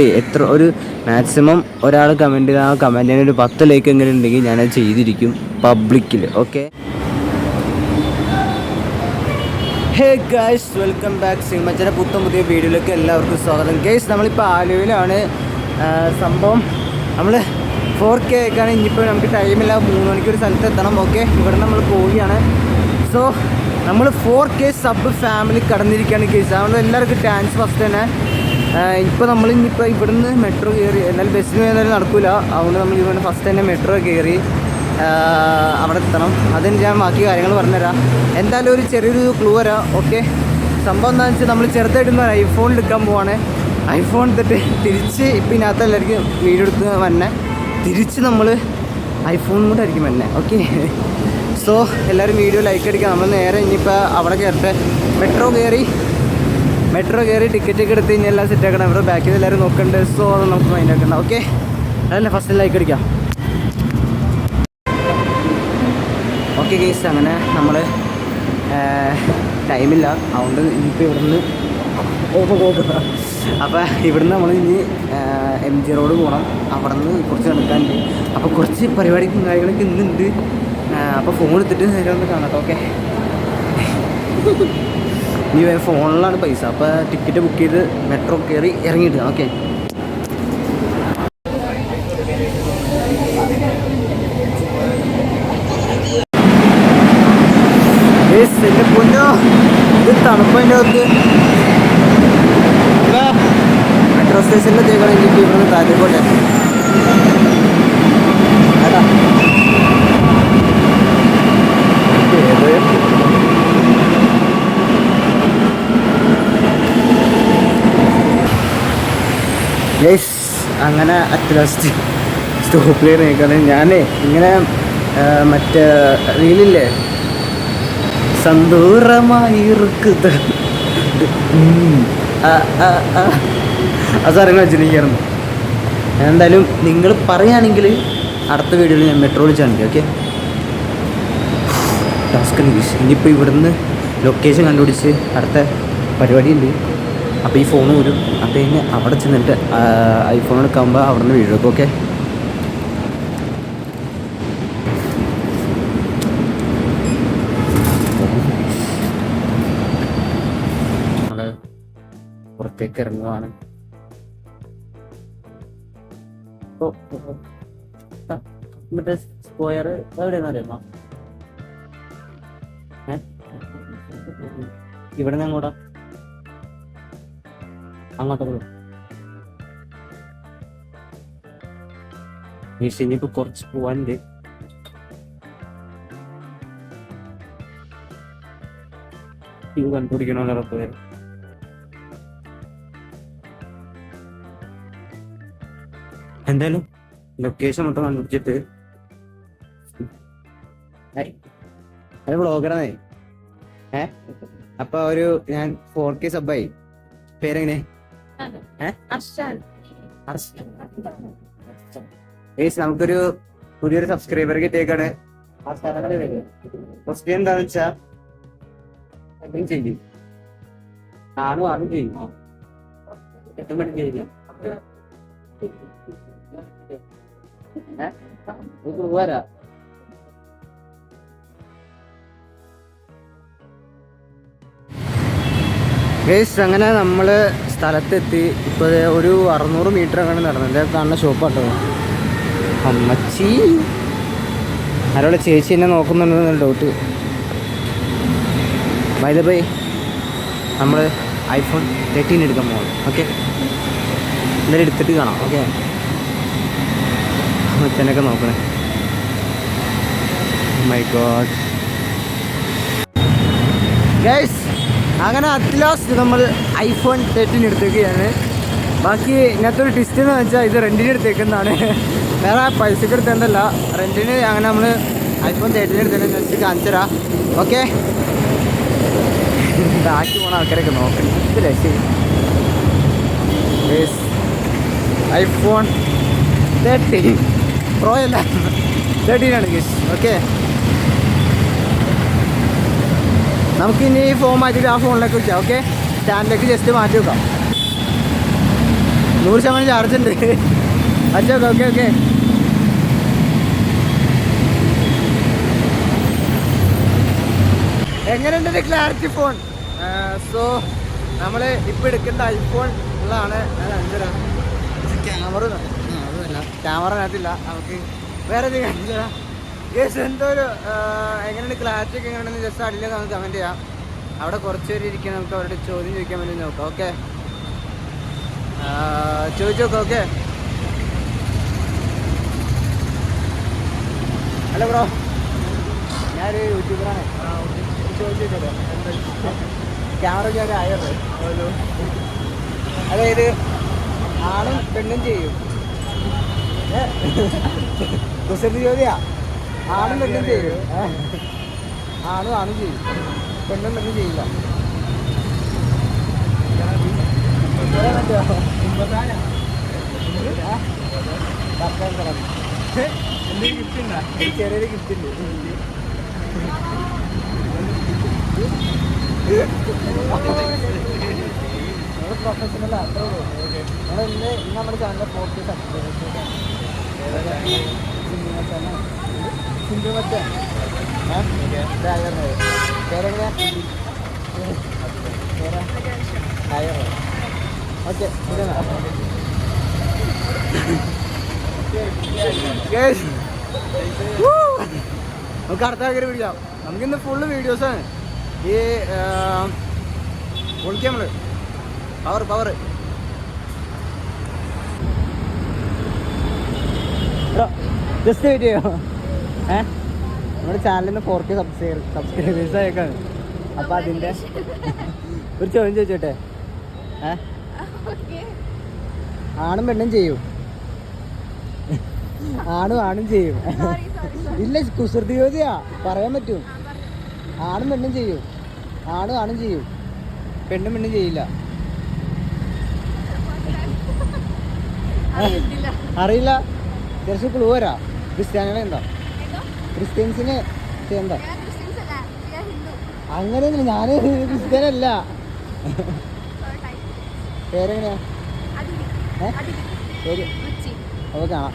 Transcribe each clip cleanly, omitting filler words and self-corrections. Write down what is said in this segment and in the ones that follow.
Comment എത്ര ഒരു maximum ഒരാൾ കമൻറ്റ് ആ കമൻറ്റിന് ഒരു 10 ലൈക്ക് എങ്ങനെ ഉണ്ടെങ്കിൽ ഞാനത് ചെയ്തിരിക്കും പബ്ലിക്കിൽ. Okay, hey guys, welcome back. സിനിമച്ചൻ്റെ പുതിയ വീഡിയോയിലേക്ക് എല്ലാവർക്കും സ്വാഗതം. ഗൈസ്, നമ്മളിപ്പോൾ ആലുവയിലാണ്. സംഭവം നമ്മൾ 4K ആയിക്കാണ്. ഇനിയിപ്പോൾ നമുക്ക് ടൈമില്ല, 3 മണിക്ക് ഒരു സ്ഥലത്ത് എത്തണം. ഓക്കെ, ഇവിടെ നമ്മൾ പോവുകയാണ്. സോ നമ്മൾ 4K സബ് ഫാമിലി കടന്നിരിക്കുകയാണ് ഗൈസ്. അതുകൊണ്ട് എല്ലാവർക്കും താങ്ക്സ് ഫസ്റ്റ് തന്നെ. ഇപ്പോൾ നമ്മൾ ഇനിയിപ്പോൾ ഇവിടുന്ന് മെട്രോ കയറി, എന്നാലും ബസ്സിന് എന്തായാലും നടക്കില്ല. അതുകൊണ്ട് നമ്മൾ ഇവിടെ ഫസ്റ്റ് തന്നെ മെട്രോ കയറി അവിടെ എത്തണം. അതിന് ഞാൻ ബാക്കി കാര്യങ്ങൾ പറഞ്ഞുതരാം. എന്തായാലും ഒരു ചെറിയൊരു ക്ലൂ വരാം. ഓക്കെ, സംഭവം എന്താണെന്ന് വെച്ചാൽ നമ്മൾ ചെറുതായിട്ടൊന്ന് ഐഫോൺ എടുക്കാൻ പോവാണ്. ഐഫോൺ എടുത്തിട്ട് തിരിച്ച് ഇപ്പം ഇതിനകത്ത് എല്ലാവർക്കും വീഡിയോ എടുത്ത് വന്നെ തിരിച്ച് നമ്മൾ ഐഫോൺ കൂടെ ആയിരിക്കും വന്നെ. ഓക്കെ, സോ എല്ലാവരും വീഡിയോ ലൈക്ക് അടിക്കുക. നമ്മൾ നേരെ ഇനിയിപ്പോൾ അവിടെ കയറട്ടെ. മെട്രോ കയറി ടിക്കറ്റൊക്കെ എടുത്ത് കഴിഞ്ഞാൽ എല്ലാം സെറ്റ് ആക്കണം. ഇവിടെ ബാക്കിൽ എല്ലാവരും നോക്കുന്നുണ്ട്. സോ അത് നമുക്ക് മൈൻഡ് ആക്കണം. ഓക്കെ, അതല്ല ഫസ്റ്റ് ലൈക്ക് അടിക്കാം. ഓക്കെ ഗൈസ്, അങ്ങനെ നമ്മൾ ടൈമില്ല, അതുകൊണ്ട് ഇനിയിപ്പോൾ ഇവിടുന്ന് അപ്പോൾ ഇവിടുന്ന് നമ്മൾ ഇനി MG റോഡ് പോകണം. അവിടെ നിന്ന് കുറച്ച് നടക്കാനുണ്ട്. അപ്പോൾ കുറച്ച് പരിപാടിക്കും കാര്യങ്ങളൊക്കെ ഇന്നുണ്ട്. അപ്പോൾ ഫോൺ എടുത്തിട്ട് നേരെ ഒന്ന് കാണാം. ഓക്കെ, ഇനി ഫോണിലാണ് പൈസ. അപ്പോൾ ടിക്കറ്റ് ബുക്ക് ചെയ്ത് മെട്രോ കയറി ഇറങ്ങിയിട്ട്. ഓക്കെ, എൻ്റെ പൊന്നോ, ഇത് തണുപ്പതിൻ്റെ അകത്ത്. മെട്രോ സ്റ്റേഷനിലെത്തിയേക്കണം. എനിക്ക് ഇവിടുന്ന് താഴെക്കോട്ടെ അതാ ഗൈസ്. അങ്ങനെ അറ്റ് ലാസ്റ്റ് സ്റ്റോപ്പിൽ നിൽക്കണം. ഞാനേ ഇങ്ങനെ മറ്റേ റീലില്ലേ, സന്തൂരമായിരിക്കുന്നത് അത് അറിയാൻ വെച്ചിരിക്കുന്നു. എന്തായാലും നിങ്ങൾ പറയുകയാണെങ്കിൽ അടുത്ത വീഡിയോയിൽ ഞാൻ മെട്രോ വിളിച്ചാണെങ്കിൽ. Okay, task guys. ഇനിയിപ്പോൾ ഇവിടുന്ന് ലൊക്കേഷൻ കണ്ടുപിടിച്ച് അടുത്ത പരിപാടിയുണ്ട്. അപ്പോൾ ഈ ഫോൺ വരും. അപ്പോൾ കഴിഞ്ഞ് അവിടെ ചെന്നിട്ട് ഐഫോൺ എടുക്കുമ്പോൾ അവിടെ നിന്ന് വീഡിയോ. ഓക്കെ, പുറത്തേക്ക് ഇറങ്ങുവാണ്. മറ്റേ സ്ക്വയർ എവിടെയെന്ന് അറിയാമോ? ഇവിടെ നിന്ന് അങ്ങോട്ട് പോകും. ഇനിയിപ്പോൾ കുറച്ച് പോവാനുണ്ട്. ഇത് കണ്ടുപിടിക്കണമല്ലോ ഉറപ്പ്. എന്തായാലും ലൊക്കേഷൻ മൊത്തം കണ്ടുപിടിച്ചിട്ട് അത് ബ്ലോഗറാണേ. അപ്പൊ ഒരു ഞാൻ 4K സബ്ബായി. പേരെങ്ങനെ? നമുക്കൊരു പുതിയൊരു സബ്സ്ക്രൈബർ കിട്ടിയേക്കാണ്. ക്വസ്റ്റ്യൻ എന്താന്ന് വെച്ചാ ചെയ്യും. ആരും ആരും ചെയ്യും. 8 മണിക്ക് ചെയ്യും. വരാ ഗൈസ്. അങ്ങനെ നമ്മൾ സ്ഥലത്തെത്തി. ഇപ്പോൾ ഒരു 600 മീറ്റർ അങ്ങനെ നടന്നത് കാണുന്ന ഷോപ്പാട്ടോ. അമ്മച്ചി ആരോടെ ചേച്ചി എന്നെ നോക്കുന്നുണ്ടെന്ന് ഡൗട്ട്. ബൈ ദ ബൈ, നമ്മൾ ഐഫോൺ 13 എടുക്കാൻ പോകണം. ഓക്കെ, എന്തായാലും എടുത്തിട്ട് കാണാം. ഓക്കെ, അച്ഛനൊക്കെ നോക്കണേ. മൈ ഗോഡ് ഗൈസ്, അങ്ങനെ അറ്റ് ലാസ്റ്റ് നമ്മൾ ഐഫോൺ 13 എടുത്തേക്കാണ്. ബാക്കി ഇങ്ങനത്തെ ഒരു ടിസ്റ്റ് എന്ന് വെച്ചാൽ ഇത് റെൻറ്റിന് എടുത്തേക്കുന്നതാണ്. വേറെ പൈസക്ക് എടുത്തേണ്ടല്ല, റെൻറ്റിന്. അങ്ങനെ നമ്മൾ ഐഫോൺ 13 എടുത്തതിന് ജസ്റ്റ് കാണിച്ചുതരാം. ഓക്കെ, ബാക്കി പോണ ആൾക്കാരൊക്കെ നോക്കണം. ഇത് രക്ഷ ഐഫോൺ 13 പ്രോ അല്ല, 13 ആണ് ഗൈസ്. ഓക്കെ, നമുക്കിനി ഈ ഫോൺ മാറ്റിയിട്ട് ആ ഫോണിലേക്ക് വെക്കാം. ഓക്കെ, സ്റ്റാൻഡിലേക്ക് ജസ്റ്റ് മാറ്റി വെക്കാം. 100% ചാർജ് ഉണ്ട്. അച്ഛാ ഓക്കെ ഓക്കെ. എങ്ങനെയുണ്ട് ക്ലാരിറ്റി ഫോൺ? സോ നമ്മൾ ഇപ്പോൾ എടുക്കേണ്ട ഐഫോൺ ഉള്ളതാണ്. ക്യാമറ നമുക്ക് വേറെ എന്തോ ഒരു എങ്ങനെയുണ്ട് ക്ലാരിറ്റി ഒക്കെ എങ്ങനെയുണ്ടെന്ന് ജസ്റ്റ് അടിയിൽ നമുക്ക് കമൻറ്റ് ചെയ്യാം. അവിടെ കുറച്ച് പേര് ഇരിക്കാൻ നമുക്ക് അവരുടെ ചോദ്യം ചോദിക്കാൻ വേണ്ടി നോക്കാം. ഓക്കെ, ചോദിച്ചു നോക്കാം. ഓക്കെ, ഹലോ ബ്രോ, ഞാനൊരു യൂട്യൂബറാണ്. ചോദിച്ചോ, ക്യാമറയ്ക്ക് ഒരു ആയിരം. അതായത് ആണും പെണ്ണും ചെയ്യും. കുസൃതി ചോദ്യാ. ആണും പെണ്ണും ചെയ്യും. ആണും ചെയ്യും, പെണ്ണും ചെയ്യില്ല. ചെറിയൊരു ഗിഫ്റ്റ് ഉണ്ട്. നമ്മൾ പ്രൊഫഷണൽ അത്രേ ഉള്ളൂ. നമ്മൾ ഇന്ന് നമ്മുടെ ചാനലിലെ 40 സബ്സ്ക്രൈബേഴ്സ്. സിംഗിൾ മച്ചാൻ പേരെങ്ങനെയാ? ഓക്കെ, നമുക്ക് അടുത്ത ആൾക്കാർ പിടിക്കാം. നമുക്കിന്ന് ഫുള്ള് വീഡിയോസാണ്. ഈ പൊളിക്കാം നമ്മൾ. പവർ ജസ്റ്റ് വെയിറ്റ് ചെയ്യോ? നമ്മുടെ ചാനലിൽ നിന്ന് 4K സബ്സ്ക്രൈബേഴ്സ് ആയേക്കാണ്. അപ്പം അതിൻ്റെ ഒരു ചോദ്യം ചോദിച്ചോട്ടെ. ആണും പെണ്ണും ചെയ്യും. ആണും ചെയ്യും. ഇല്ല, കുസൃതി ചോദ്യാ, പറയാൻ പറ്റും. ആണും പെണ്ണും ചെയ്യും. ആണും ചെയ്യും, പെണ്ണും ചെയ്യില്ല. അറിയില്ല. കുറച്ച് ക്ലൂ വരാ. ക്രിസ്ത്യാനികളെ എന്താ? ക്രിസ്ത്യൻസിന് എന്താ? അങ്ങനെയൊന്നുമില്ല, ഞാൻ ക്രിസ്ത്യാനല്ല. പേരെങ്ങനെയാ? പേര് അപ്പോൾ കാണാം.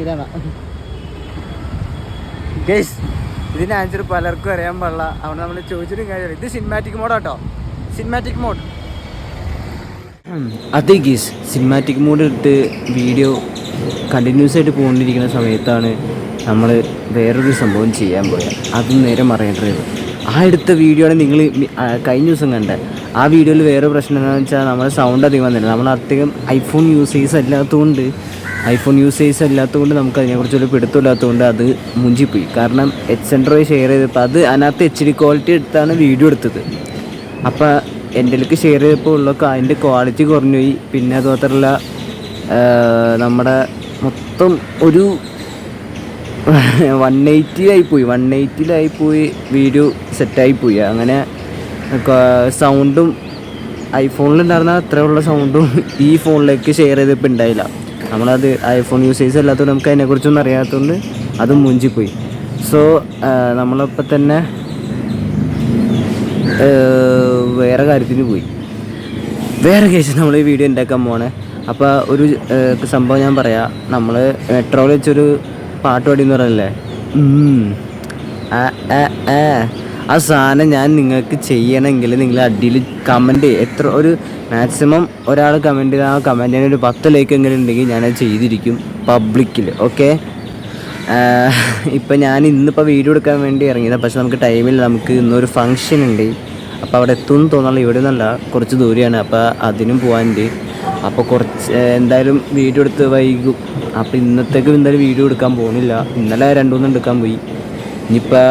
ഇതാണ് ഗൈസ്. ഇതിൻ്റെ ആൻസർ പലർക്കും അറിയാൻ പാടില്ല. അവിടെ നമ്മൾ ചോദിച്ചിട്ടും കാര്യമില്ല. ഇത് സിനിമാറ്റിക് മോഡാട്ടോ, സിനിമാറ്റിക് മോഡ്. അതെ ഗീസ്, സിനിമാറ്റിക് മോഡ് ഇട്ട് വീഡിയോ കണ്ടിന്യൂസ് ആയിട്ട് പോകൊണ്ടിരിക്കുന്ന സമയത്താണ് നമ്മൾ വേറൊരു സംഭവം ചെയ്യാൻ പോയത്. അത് നേരെ മറയേണ്ടത്. ആ എടുത്ത വീഡിയോ ആണ് നിങ്ങൾ കഴിഞ്ഞ ദിവസം കണ്ടത്. ആ വീഡിയോയിൽ വേറെ പ്രശ്നം എന്താണെന്ന് വെച്ചാൽ നമ്മുടെ സൗണ്ട് അധികം വന്നില്ല. നമ്മൾ അധികം ഐഫോൺ യൂസേഴ്സ് അല്ലാത്തതുകൊണ്ട് നമുക്ക് അതിനെക്കുറിച്ചൊരു പിടുത്തമില്ലാത്തതുകൊണ്ട് അത് മുഞ്ചിപ്പോയി. കാരണം H100 ഷെയർ ചെയ്തപ്പോൾ അത് അതിനകത്ത് HD ക്വാളിറ്റി എടുത്താണ് വീഡിയോ എടുത്തത്. അപ്പോൾ എൻ്റെ ഷെയർ ചെയ്തപ്പോൾ ഉള്ള അതിൻ്റെ ക്വാളിറ്റി കുറഞ്ഞു പോയി. പിന്നെ അത് മാത്രമല്ല, നമ്മുടെ മൊത്തം ഒരു 180 വീഡിയോ സെറ്റായിപ്പോയി. അങ്ങനെ സൗണ്ടും ഐഫോണിലുണ്ടായിരുന്ന അത്രയുള്ള സൗണ്ടും ഈ ഫോണിലേക്ക് ഷെയർ ചെയ്തപ്പോൾ ഉണ്ടായില്ല. നമ്മളത് ഐഫോൺ യൂസേഴ്സ് അല്ലാത്തതുകൊണ്ട് നമുക്ക് അതിനെക്കുറിച്ചൊന്നും അറിയാത്തതുകൊണ്ട് അതും മുഞ്ചിപ്പോയി. സോ നമ്മളപ്പോൾ തന്നെ വേറെ കാര്യത്തിന് പോയി. വേറെ കേസ് നമ്മൾ ഈ വീഡിയോ ഉണ്ടാക്കാൻ പോണേ. അപ്പോൾ ഒരു സംഭവം ഞാൻ പറയാം. നമ്മൾ മെട്രോയിൽ വെച്ചൊരു പാട്ട് പാടിയെന്ന് പറയല്ലേ, ആ സാധനം ഞാൻ നിങ്ങൾക്ക് ചെയ്യണമെങ്കിൽ നിങ്ങൾ അടിയിൽ കമൻറ്റ് എത്ര ഒരു മാക്സിമം ഒരാൾ കമൻറ്റ് ചെയ്താൽ ആ കമൻറ്റിന് ഒരു 10 ലൈക്ക് എങ്കിലും ഉണ്ടെങ്കിൽ ഞാനത് ചെയ്തിരിക്കും പബ്ലിക്കിൽ. ഓക്കെ, ഇപ്പം ഞാൻ ഇന്നിപ്പോൾ വീഡിയോ എടുക്കാൻ വേണ്ടി ഇറങ്ങിയത്. പക്ഷെ നമുക്ക് ടൈമിൽ നമുക്ക് ഇന്നൊരു ഫംഗ്ഷൻ ഉണ്ട്. അപ്പോൾ അവിടെ എത്തുമെന്ന് തോന്നുന്നില്ല. ഇവിടെ നിന്നല്ല, കുറച്ച് ദൂരെയാണ്. അപ്പോൾ അതിനും പോകാനുണ്ട്. അപ്പോൾ കുറച്ച് എന്തായാലും വീഡിയോ എടുത്ത് വൈകും. അപ്പോൾ ഇന്നത്തേക്ക് എന്തായാലും വീഡിയോ എടുക്കാൻ പോകുന്നില്ല. ഇന്നലെ 2-3 എടുക്കാൻ പോയി. ഇനിയിപ്പോൾ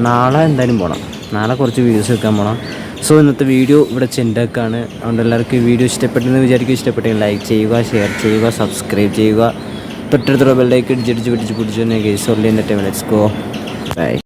നാളെ എന്തായാലും പോകണം. നാളെ കുറച്ച് വീഡിയോസ് എടുക്കാൻ പോകണം. സോ ഇന്നത്തെ വീഡിയോ ഇവിടെ ചെണ്ടാക്കാണ്. അതുകൊണ്ട് എല്ലാവർക്കും വീഡിയോ ഇഷ്ടപ്പെട്ടെന്ന് വിചാരിക്കും. ഇഷ്ടപ്പെട്ടെങ്കിൽ ലൈക്ക് ചെയ്യുക, ഷെയർ ചെയ്യുക, സബ്സ്ക്രൈബ് ചെയ്യുക. തൊട്ടടുത്തുള്ള ബെല്ലൈക്കൺ പിടിച്ച് തന്നെ guys. Online let's go. By.